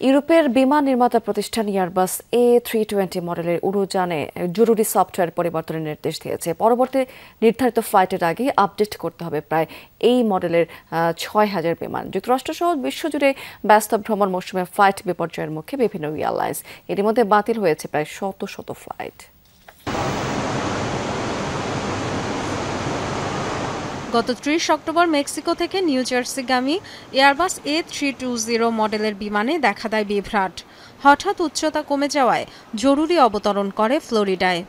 ইউরোপের বিমান নির্মাতা প্রতিষ্ঠান এয়ারবাস A320 মডেলের উড়োজানে জরুরি সফটওয়্যার পরিবর্তনের নির্দেশ দিয়েছে। পরবর্তী নির্ধারিত ফ্লাইটের আগে আপডেট করতে হবে প্রায় এই মডেলের ৬,০০০ বিমান। যুক্তরাষ্ট্রসহ বিশ্বজুড়ে ব্যস্ত ভ্রমণ মৌসুমে ফ্লাইট বিপর্যয়ের মুখে বিভিন্ন এয়ারলাইন্স। এর মধ্যে বাতিল হয়েছে প্রায় শত শত ফ্লাইট। গত ৩০ অক্টোবর মেক্সিকো থেকে নিউ জার্সিগামী এয়ারবাস A320 মডেলের বিমানে দেখা দেয় বিভ্রাট। হঠাৎ উচ্চতা কমে যাওয়ায় জরুরি অবতরণ করে ফ্লোরিডায়।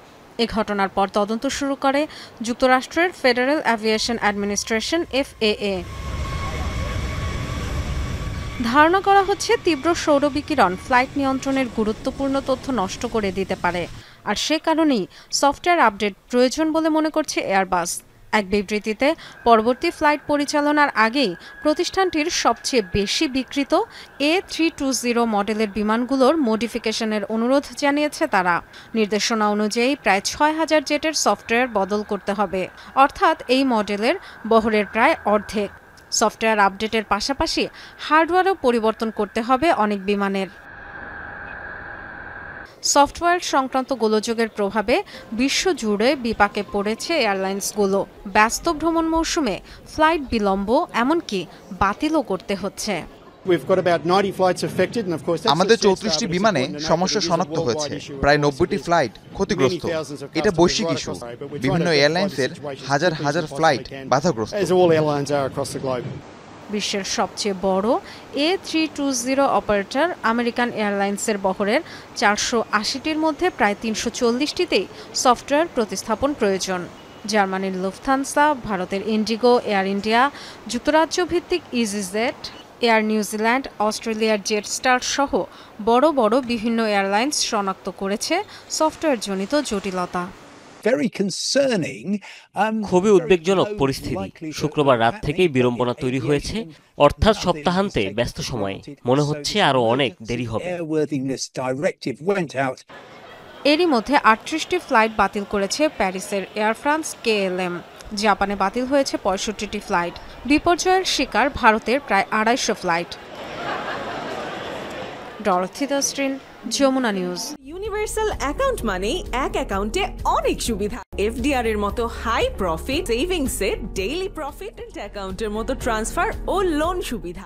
এ ঘটনার পর তদন্ত শুরু করে যুক্তরাষ্ট্রের ফেডারেল অ্যাভিয়েশন অ্যাডমিনিস্ট্রেশন FAA। ধারণা করা হচ্ছে তীব্র সৌরবিকিরণ ফ্লাইট নিয়ন্ত্রণের গুরুত্বপূর্ণ তথ্য নষ্ট করে দিতে পারে, আর সে কারণেই সফটওয়্যার আপডেট প্রয়োজন বলে মনে করছে এয়ারবাস। এক বিবৃতিতে পরবর্তী ফ্লাইট পরিচালনার আগেই প্রতিষ্ঠানটির সবচেয়ে বেশি বিক্রিত A320 মডেলের বিমানগুলোর মডিফিকেশনের অনুরোধ জানিয়েছে তারা। নির্দেশনা অনুযায়ী প্রায় ৬,০০০ জেটের সফটওয়্যার বদল করতে হবে, অর্থাৎ এই মডেলের বহরের প্রায় অর্ধেক। সফটওয়্যার আপডেটের পাশাপাশি হার্ডওয়্যারও পরিবর্তন করতে হবে অনেক বিমানের। সফটওয়্যার সংক্রান্ত গোলযোগের প্রভাবে বিশ্বজুড়ে বিপাকে পড়েছে এয়ারলাইন্সগুলো। ব্যস্ত ভ্রমণ মৌসুমে ফ্লাইট বিলম্ব, এমনকি বাতিলও করতে হচ্ছে। আমাদের ৩৪টি বিমানে সমস্যা শনাক্ত হয়েছে, প্রায় ৯০টি ফ্লাইট ক্ষতিগ্রস্ত। এটা বৈশ্বিক ইস্যু। বিভিন্ন এয়ারলাইন্সের হাজার হাজার ফ্লাইট বাধাগ্রস্ত। বিশ্বের সবচেয়ে বড় A320 অপারেটর আমেরিকান এয়ারলাইন্সের বহরের ৪৮০টির মধ্যে প্রায় ৩৪০টিতেই সফটওয়্যার প্রতিস্থাপন প্রয়োজন। জার্মানির লুফথানসা, ভারতের ইন্ডিগো, এয়ার ইন্ডিয়া, যুক্তরাজ্য ভিত্তিক ইজিজেট, এয়ার নিউজিল্যান্ড, অস্ট্রেলিয়ার জেটস্টার সহ বড় বড় বিভিন্ন এয়ারলাইন্স শনাক্ত করেছে সফটওয়্যারজনিত জটিলতা। খুবই উদ্বেগজনক পরিস্থিতি। শুক্রবার রাত থেকেই বিড়ম্বনা তৈরি হয়েছে, অর্থাৎ সপ্তাহান্তে ব্যস্ত সময়ে। মনে হচ্ছে আরো অনেক দেরি হবে। এরই মধ্যে ৩৮টি ফ্লাইট বাতিল করেছে প্যারিসের এয়ার ফ্রান্স KLM। জাপানে বাতিল হয়েছে ৬৫টি ফ্লাইট। বিপর্যয়ের শিকার ভারতের প্রায় ২৫০ ফ্লাইট। ডরথি দাস্ট্রিন, যমুনা নিউজ। ইউনিভার্সাল অ্যাকাউন্ট মানে এক অ্যাকাউন্টে অনেক সুবিধা। FDR এর মতো হাই প্রফিট, সেভিংস এর ডেইলি প্রফিট, অ্যাকাউন্টের মতো ট্রান্সফার ও লোন সুবিধা।